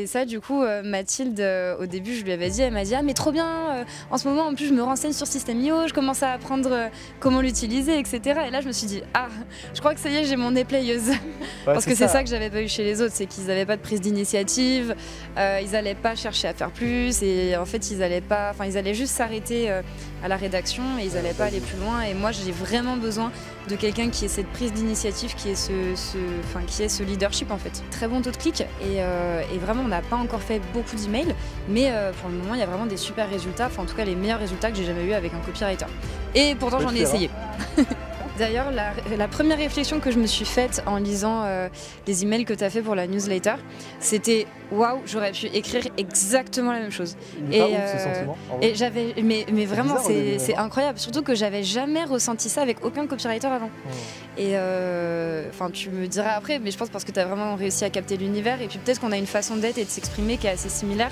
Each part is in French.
Et ça, du coup, Mathilde, au début, je lui avais dit, elle m'a dit « Ah, mais trop bien, en ce moment, en plus, je me renseigne sur System.io, je commence à apprendre comment l'utiliser, etc. » Et là, je me suis dit « Ah, je crois que ça y est, j'ai mon nez playeuse. » Parce que c'est ça que j'avais pas eu chez les autres, c'est qu'ils n'avaient pas de prise d'initiative, ils n'allaient pas chercher à faire plus, et en fait, ils allaient juste s'arrêter à la rédaction, et ils n'allaient pas aller plus loin. Et moi, j'ai vraiment besoin de quelqu'un qui ait cette prise d'initiative, qui ait ce leadership, en fait. Très bon taux de clic, et vraiment, on n'a pas encore fait beaucoup d'emails, mais pour le moment, il y a vraiment des super résultats, enfin en tout cas les meilleurs résultats que j'ai jamais eu avec un copywriter. Et pourtant, j'en ai essayé. D'ailleurs, la première réflexion que je me suis faite en lisant les emails que tu as fait pour la newsletter, c'était waouh, j'aurais pu écrire exactement la même chose. Et j'avais, mais vraiment, c'est incroyable. Surtout que j'avais jamais ressenti ça avec aucun copywriter avant. Et enfin, tu me diras après, mais je pense parce que tu as vraiment réussi à capter l'univers. Et puis peut-être qu'on a une façon d'être et de s'exprimer qui est assez similaire,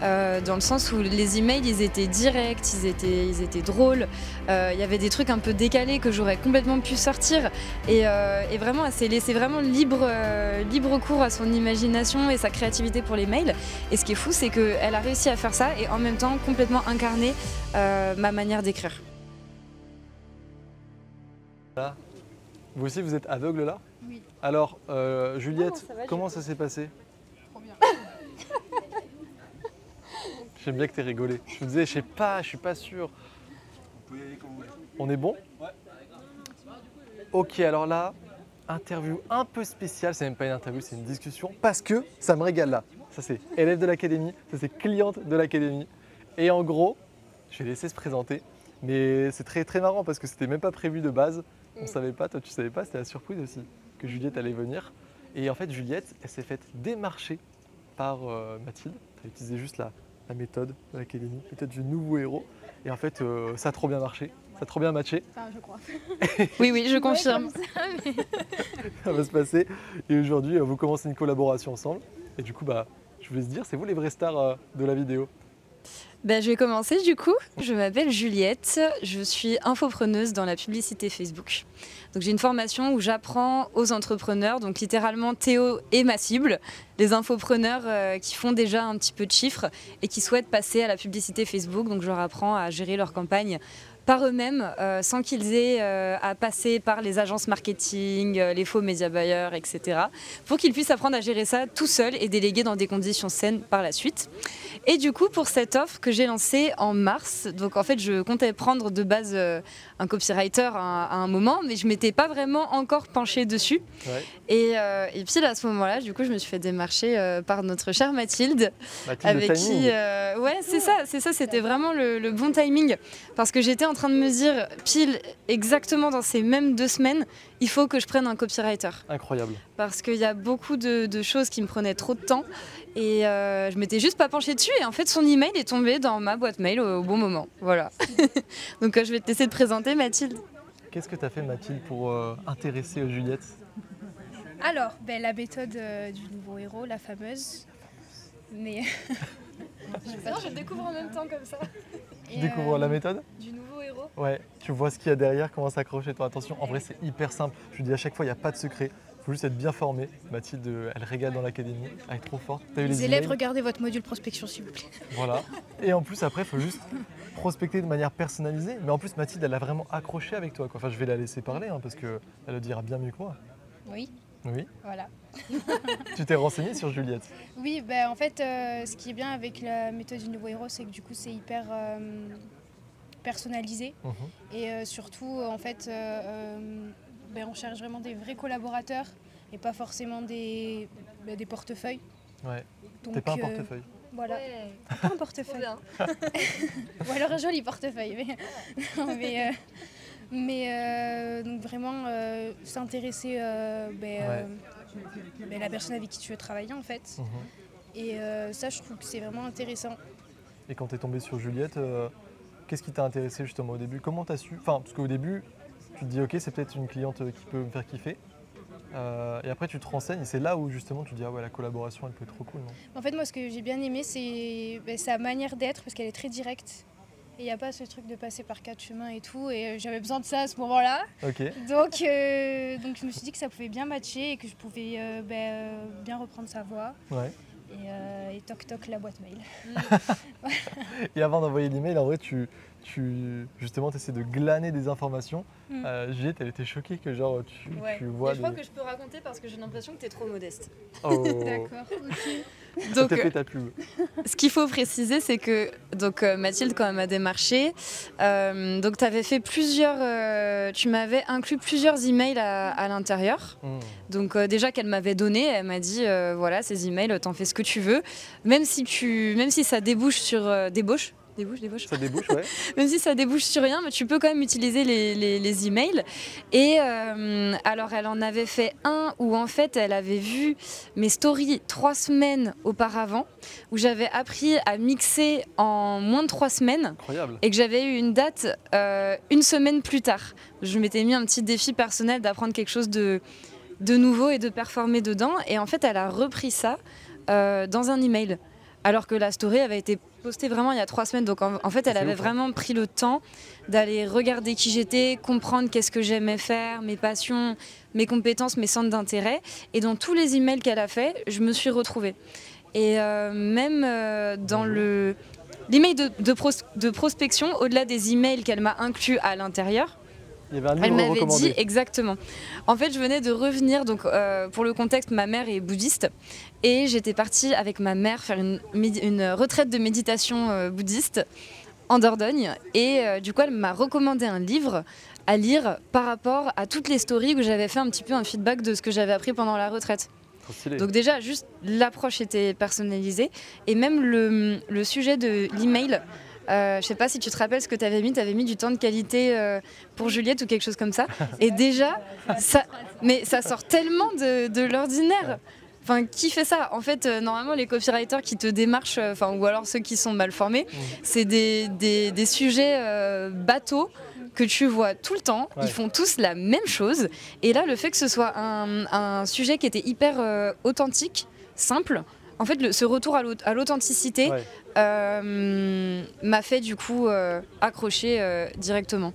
dans le sens où les emails, ils étaient directs, ils étaient drôles. Il y avait des trucs un peu décalés que j'aurais complètement pu sortir. Et vraiment, elle s'est laissée vraiment libre cours à son imagination et sa créativité pour les mails. Et ce qui est fou, c'est qu'elle a réussi à faire ça et en même temps complètement incarner ma manière d'écrire. Vous aussi, vous êtes aveugle là? Oui. Alors, Juliette, comment ça s'est passé? Trop bien. J'aime bien que tu aies rigolé. Je me disais, je sais pas, je suis pas sûr. Vous pouvez y aller quand vous voulez. On est bon? Ouais. Ok, alors là, interview un peu spéciale, c'est même pas une interview, c'est une discussion, parce que ça me régale là. Ça c'est élève de l'académie, ça c'est cliente de l'académie. Et en gros, je vais laisser se présenter, mais c'est très très marrant parce que c'était même pas prévu de base. On savait pas, toi tu savais pas, c'était la surprise aussi que Juliette allait venir. Et en fait, Juliette, elle s'est faite démarcher par Mathilde. Elle utilisait juste la méthode de l'académie, peut-être du nouveau héros. Et en fait, ça a trop bien marché, ça a trop bien matché. Enfin, je crois. Oui, je confirme. Ça va se passer. Et aujourd'hui, vous commencez une collaboration ensemble. Et du coup, je voulais se dire, c'est vous les vraies stars de la vidéo? Je vais commencer du coup. Je m'appelle Juliette, je suis infopreneuse dans la publicité Facebook. Donc j'ai une formation où j'apprends aux entrepreneurs, donc littéralement Théo est ma cible, les infopreneurs qui font déjà un petit peu de chiffres et qui souhaitent passer à la publicité Facebook. Donc je leur apprends à gérer leur campagne par eux-mêmes, sans qu'ils aient à passer par les agences marketing, les faux média buyers, etc. pour qu'ils puissent apprendre à gérer ça tout seuls et déléguer dans des conditions saines par la suite. Et du coup, pour cette offre que j'ai lancée en mars, donc en fait, je comptais prendre de base un copywriter à un moment, mais je ne m'étais pas vraiment encore penchée dessus. Ouais. Et puis à ce moment-là, du coup, je me suis fait démarcher par notre chère Mathilde, Mathilde avec qui, ouais, c'est ça, c'était vraiment le bon timing, parce que j'étais en train de me dire, pile exactement dans ces mêmes 2 semaines, il faut que je prenne un copywriter. Incroyable. Parce qu'il y a beaucoup de choses qui me prenaient trop de temps, et je m'étais juste pas penchée dessus, et en fait, son email est tombé dans ma boîte mail au bon moment. Voilà. Donc je vais te laisser te présenter, Mathilde. Qu'est-ce que tu as fait, Mathilde, pour intéresser Juliette? Alors, la méthode du nouveau héros, la fameuse. Mais. Je découvre en même temps comme ça. Tu découvres la méthode? Du nouveau héros. Ouais, tu vois ce qu'il y a derrière, comment s'accrocher ton attention. En vrai, c'est hyper simple. Je dis à chaque fois, il n'y a pas de secret. Il faut juste être bien formé. Mathilde, elle régale dans l'académie. Elle est trop forte. Les élèves, regardez votre module prospection, s'il vous plaît. Voilà. Et en plus, après, il faut juste prospecter de manière personnalisée. Mais en plus, Mathilde, elle a vraiment accroché avec toi, quoi. Enfin, je vais la laisser parler parce qu'elle le dira bien mieux que moi. Oui. Oui. Voilà. Tu t'es renseignée sur Juliette? Oui, en fait, ce qui est bien avec la méthode du nouveau héros, c'est que du coup, c'est hyper personnalisé. Et surtout, en fait, on cherche vraiment des vrais collaborateurs et pas forcément des portefeuilles. Ouais. Donc, t'es pas un portefeuille. Voilà. Ouais. Pas un portefeuille. Ou alors un joli portefeuille. Donc vraiment s'intéresser à la personne avec qui tu veux travailler en fait. Et ça, je trouve que c'est vraiment intéressant. Et quand tu es tombée sur Juliette, qu'est-ce qui t'a intéressé justement au début? Comment tu as su? Enfin, parce qu'au début, tu te dis ok, c'est peut-être une cliente qui peut me faire kiffer. Et après, tu te renseignes et c'est là où justement tu te dis ah ouais, la collaboration elle peut être trop cool, non? En fait, moi, ce que j'ai bien aimé, c'est sa manière d'être parce qu'elle est très directe. Et il n'y a pas ce truc de passer par 4 chemins et tout. Et j'avais besoin de ça à ce moment-là. Okay. Donc je me suis dit que ça pouvait bien matcher et que je pouvais bien reprendre sa voix. Ouais. et toc toc la boîte mail. Et avant d'envoyer l'email, en vrai, justement, tu essaies de glaner des informations. Juliette, elle était choquée que genre tu vois. Je crois que je peux raconter parce que j'ai l'impression que tu es trop modeste. Oh. D'accord, ok. Donc, t'as fait ta pub. Ce qu'il faut préciser, c'est que Mathilde, quand elle m'a démarché, donc tu m'avais inclus plusieurs emails à l'intérieur. Donc déjà qu'elle m'avait donné, elle m'a dit voilà, ces emails, t'en fais ce que tu veux, même si ça débouche sur débauche. Ça débouche, ouais. Même si ça débouche sur rien, mais tu peux quand même utiliser les emails. Et alors, elle en avait fait un où en fait, elle avait vu mes stories 3 semaines auparavant, où j'avais appris à mixer en moins de 3 semaines. Incroyable. Et que j'avais eu une date 1 semaine plus tard. Je m'étais mis un petit défi personnel d'apprendre quelque chose de nouveau et de performer dedans. Et en fait, elle a repris ça dans un email. Alors que la story avait été postée vraiment il y a 3 semaines. Donc en fait, elle avait vraiment pris le temps d'aller regarder qui j'étais, comprendre qu'est-ce que j'aimais faire, mes passions, mes compétences, mes centres d'intérêt. Et dans tous les emails qu'elle a fait, je me suis retrouvée. Et même dans l'email de prospection, au-delà des emails qu'elle m'a inclus à l'intérieur, il y avait un livre elle m'avait recommandé. dit exactement. En fait, je venais de revenir, donc pour le contexte, ma mère est bouddhiste et j'étais partie avec ma mère faire une retraite de méditation bouddhiste en Dordogne et du coup, elle m'a recommandé un livre à lire par rapport à toutes les stories où j'avais fait un petit peu un feedback de ce que j'avais appris pendant la retraite. Donc déjà, juste l'approche était personnalisée et même le sujet de l'email. Je sais pas si tu te rappelles ce que tu avais mis du temps de qualité pour Juliette ou quelque chose comme ça. Et déjà, ça sort tellement de l'ordinaire. Enfin, qui fait ça? En fait, normalement, les copywriters qui te démarchent, ou alors ceux qui sont mal formés, c'est des sujets bateaux que tu vois tout le temps. Ils font tous la même chose. Et là, le fait que ce soit un sujet qui était hyper authentique, simple, en fait, ce retour à l'authenticité m'a fait du coup accrocher directement.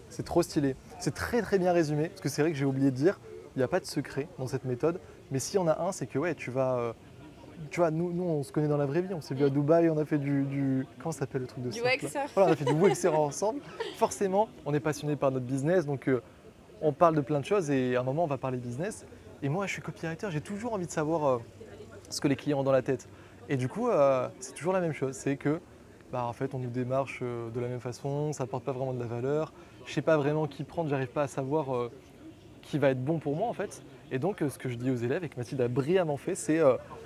C'est trop stylé. C'est très très bien résumé, parce que c'est vrai que j'ai oublié de dire, il n'y a pas de secret dans cette méthode. Mais s'il y en a un, c'est que tu vois, nous on se connaît dans la vraie vie, on s'est vu à Dubaï, on a fait du comment ça s'appelle le truc de surf, wake-surf. Voilà, on a fait du wake-surf ensemble. Forcément, on est passionné par notre business, donc on parle de plein de choses et à un moment on va parler business. Et moi, je suis copywriter, j'ai toujours envie de savoir ce que les clients ont dans la tête. Et du coup, c'est toujours la même chose, c'est que en fait, on nous démarche de la même façon, ça n'apporte pas vraiment de la valeur. Je ne sais pas vraiment qui prendre, j'arrive pas à savoir qui va être bon pour moi en fait. Et donc, ce que je dis aux élèves et que Mathilde a brillamment fait, c'est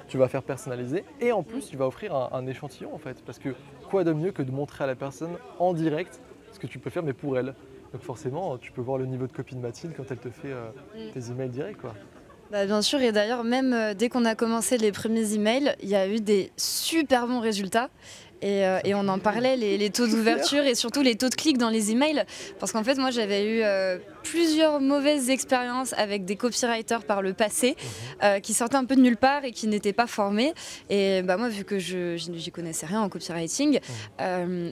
tu vas faire personnaliser et en plus, tu vas offrir un échantillon en fait. Parce que quoi de mieux que de montrer à la personne en direct ce que tu peux faire, mais pour elle. Donc forcément, tu peux voir le niveau de copie de Mathilde quand elle te fait tes emails directs, quoi. Bien sûr, et d'ailleurs, même dès qu'on a commencé les premiers emails, il y a eu des super bons résultats. Et on en parlait, les taux d'ouverture et surtout les taux de clics dans les emails. Parce qu'en fait, moi, j'avais eu plusieurs mauvaises expériences avec des copywriters par le passé qui sortaient un peu de nulle part et qui n'étaient pas formés. Et moi, vu que je n'y connaissais rien en copywriting,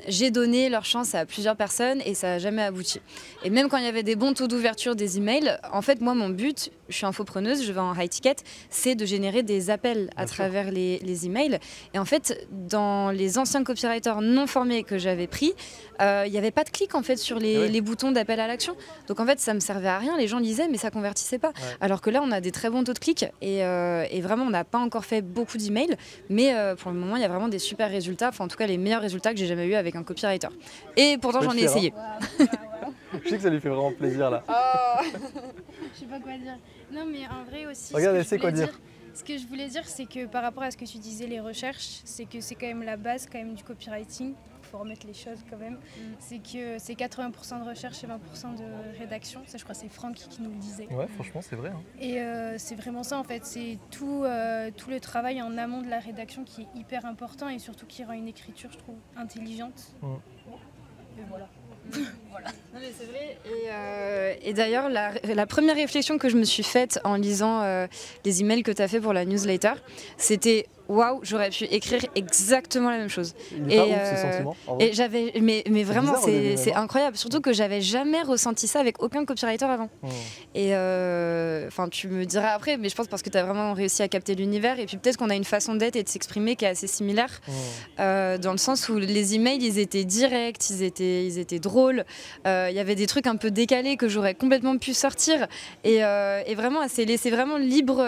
j'ai donné leur chance à plusieurs personnes et ça n'a jamais abouti. Et même quand il y avait des bons taux d'ouverture des emails, en fait, moi, mon but, je suis infopreneuse, je vais en high ticket, c'est de générer des appels à travers les emails. Et en fait, dans les anciens copywriters non formés que j'avais pris, il n'y avait pas de clic en fait sur les boutons d'appel à l'action. Donc en fait, ça me servait à rien. Les gens lisaient, mais ça convertissait pas. Alors que là, on a des très bons taux de clics et vraiment, on n'a pas encore fait beaucoup d'emails, mais pour le moment, il y a vraiment des super résultats. Enfin, en tout cas, les meilleurs résultats que j'ai jamais eu avec un copywriter. Et pourtant, j'en ai essayé. Je sais que ça lui fait vraiment plaisir là. Je sais pas quoi dire. Non, mais en vrai aussi. Regarde, elle sait quoi dire. Ce que je voulais dire, c'est que par rapport à ce que tu disais, les recherches, c'est que c'est quand même la base quand même du copywriting. Il faut remettre les choses quand même. C'est que c'est 80% de recherche et 20% de rédaction. Ça, je crois que c'est Franck qui nous le disait. Ouais, franchement, c'est vrai. Et c'est vraiment ça en fait. C'est tout le travail en amont de la rédaction qui est hyper important et surtout qui rend une écriture, je trouve, intelligente. Et voilà. Voilà. Non mais c'est vrai. Et d'ailleurs, la première réflexion que je me suis faite en lisant les emails que tu as fait pour la newsletter, c'était waouh, j'aurais pu écrire exactement la même chose. Il est pas ouf ce sentiment. En vrai. Et j'avais, mais vraiment, bizarre au début, c'est même, hein. incroyable. Surtout que j'avais jamais ressenti ça avec aucun copywriter avant. Et enfin, tu me diras après, mais je pense parce que tu as vraiment réussi à capter l'univers. Et puis peut-être qu'on a une façon d'être et de s'exprimer qui est assez similaire, dans le sens où les emails, ils étaient directs, ils étaient drôles. Il y avait des trucs un peu décalés que j'aurais complètement pu sortir. Et vraiment, elle s'est laissée vraiment libre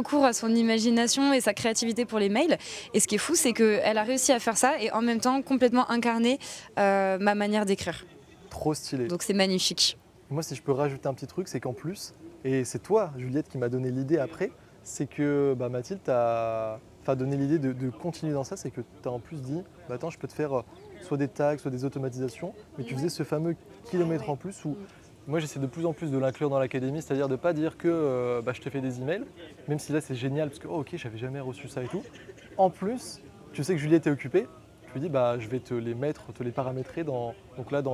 cours à son imagination et sa créativité pour les mails. Et ce qui est fou, c'est qu'elle a réussi à faire ça et en même temps complètement incarner ma manière d'écrire. Trop stylé. Donc c'est magnifique. Moi, si je peux rajouter un petit truc, c'est qu'en plus, et c'est toi, Juliette, qui m'a donné l'idée après, c'est que Mathilde t'a donné l'idée de continuer dans ça, c'est que tu as en plus dit, attends, je peux te faire soit des tags, soit des automatisations, mais tu faisais ce fameux kilomètre en plus où moi j'essaie de plus en plus de l'inclure dans l'académie, c'est-à-dire de ne pas dire que je te fais des emails, même si là c'est génial, parce que oh, ok, j'avais jamais reçu ça et tout. En plus, tu sais que Juliette est occupée, je lui dis je vais te les mettre, te les paramétrer dans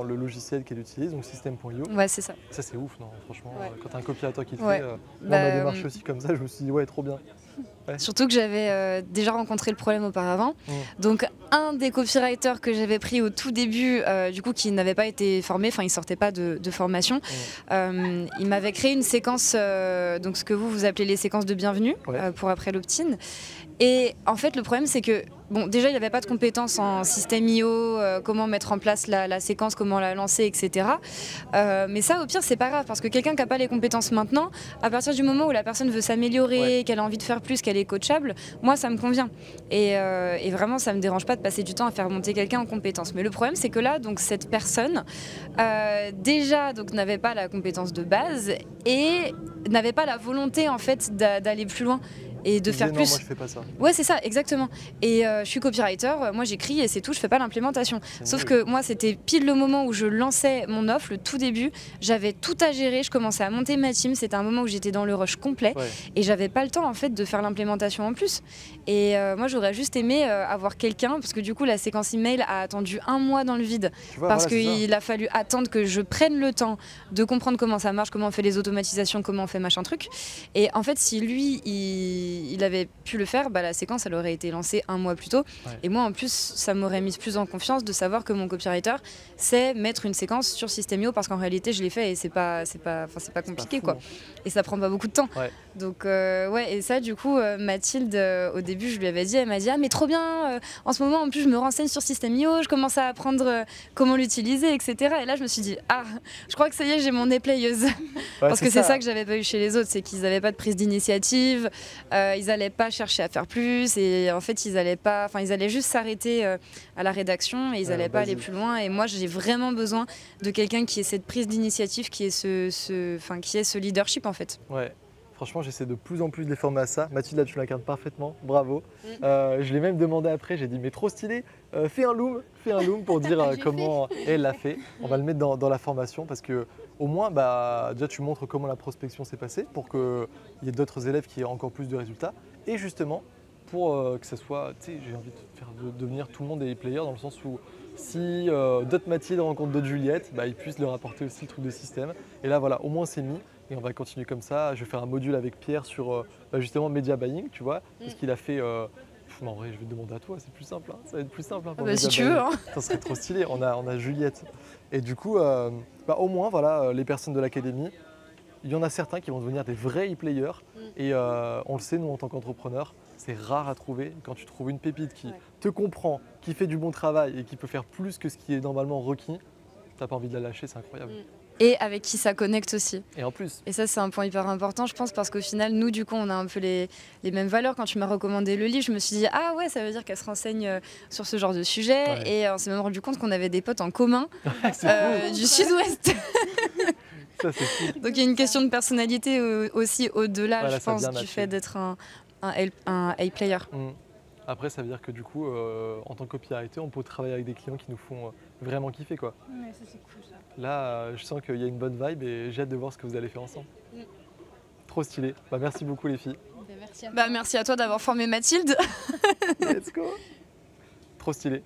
le logiciel qu'elle utilise, donc system.io. Ouais, c'est ça. Ça c'est ouf, non, franchement, Ouais. quand t'as un copywriter qui te Ouais. fait, moi ma démarche aussi comme ça, je me suis dit ouais, trop bien. Ouais. Surtout que j'avais déjà rencontré le problème auparavant. Donc un des copywriters que j'avais pris au tout début, du coup qui n'avait pas été formé, enfin il sortait pas de formation, il m'avait créé une séquence, donc ce que vous appelez les séquences de bienvenue, pour après l'opt-in. Et en fait le problème c'est que bon, déjà il n'y avait pas de compétences en système IO, comment mettre en place la séquence, comment la lancer, etc. Mais ça au pire c'est pas grave parce que quelqu'un qui n'a pas les compétences maintenant, à partir du moment où la personne veut s'améliorer, qu'elle a envie de faire plus, qu'elle est coachable, moi ça me convient. Et vraiment ça me dérange pas de passer du temps à faire monter quelqu'un en compétences. Mais le problème c'est que là, donc cette personne déjà donc n'avait pas la compétence de base et n'avait pas la volonté en fait d'aller plus loin. Et de faire plus. Non, moi je fais pas ça. Ouais, c'est ça, exactement. Et je suis copywriter, moi j'écris et c'est tout, je fais pas l'implémentation. Sauf que moi c'était pile le moment où je lançais mon offre, le tout début, j'avais tout à gérer, je commençais à monter ma team, c'était un moment où j'étais dans le rush complet et j'avais pas le temps en fait de faire l'implémentation en plus. Et moi j'aurais juste aimé avoir quelqu'un, parce que du coup la séquence email a attendu 1 mois dans le vide, parce qu'il a fallu attendre que je prenne le temps de comprendre comment ça marche, comment on fait les automatisations, comment on fait machin truc. Et en fait si lui il avait pu le faire, la séquence elle aurait été lancée 1 mois plus tôt. Et moi en plus ça m'aurait mis plus en confiance de savoir que mon copywriter sait mettre une séquence sur System.io, parce qu'en réalité je l'ai fait et c'est pas compliqué quoi. Et ça prend pas beaucoup de temps. Donc et ça du coup Mathilde au début je lui avais dit, elle m'a dit mais trop bien, en ce moment en plus je me renseigne sur System.io, je commence à apprendre comment l'utiliser, etc. Et là je me suis dit je crois que ça y est, j'ai mon nez playeuse. Parce que c'est ça que j'avais pas eu chez les autres, c'est qu'ils n'avaient pas de prise d'initiative, ils n'allaient pas chercher à faire plus et en fait ils allaient juste s'arrêter à la rédaction et ils n'allaient pas aller plus loin. Et moi j'ai vraiment besoin de quelqu'un qui ait cette prise d'initiative, qui ait ce leadership en fait. Ouais. Franchement, j'essaie de plus en plus de les former à ça. Mathilde, là, tu l'incarnes parfaitement, bravo. Je l'ai même demandé après, j'ai dit mais trop stylé, fais un loom pour dire comment elle l'a fait. On va le mettre dans la formation parce que au moins, déjà tu montres comment la prospection s'est passée pour qu'il y ait d'autres élèves qui aient encore plus de résultats. Et justement, pour que ça soit, tu sais, j'ai envie de faire devenir tout le monde des players dans le sens où si d'autres Mathilde rencontrent d'autres Juliette, ils puissent leur apporter aussi le truc de système. Et là, voilà, au moins c'est mis. Et on va continuer comme ça. Je vais faire un module avec Pierre sur justement media buying, tu vois, parce qu'il a fait. En vrai, je vais te demander à toi, c'est plus simple. Ça va être plus simple. Si tu veux. Ça serait trop stylé. On a Juliette. Et du coup, au moins, voilà, les personnes de l'académie, il y en a certains qui vont devenir des vrais e-players. Et on le sait, nous, en tant qu'entrepreneurs, c'est rare à trouver. Quand tu trouves une pépite qui te comprend, qui fait du bon travail et qui peut faire plus que ce qui est normalement requis, t'as pas envie de la lâcher, c'est incroyable. Et avec qui ça connecte aussi. Et en plus. Et ça, c'est un point hyper important, je pense, parce qu'au final, nous, du coup, on a un peu les mêmes valeurs. Quand tu m'as recommandé le livre, je me suis dit, ah ouais, ça veut dire qu'elle se renseigne sur ce genre de sujet. Et on s'est même rendu compte qu'on avait des potes en commun du Sud-Ouest. Ça, c'est fou. Donc il y a une question de personnalité aussi au-delà, je pense, du fait d'être un A-player. Après, ça veut dire que du coup, en tant que copywriter, on peut travailler avec des clients qui nous font vraiment kiffer, quoi. Ouais, ça c'est cool ça. Là, je sens qu'il y a une bonne vibe et j'ai hâte de voir ce que vous allez faire ensemble. Trop stylé. Merci beaucoup les filles. Merci à toi. Merci à toi d'avoir formé Mathilde. Let's go. Trop stylé.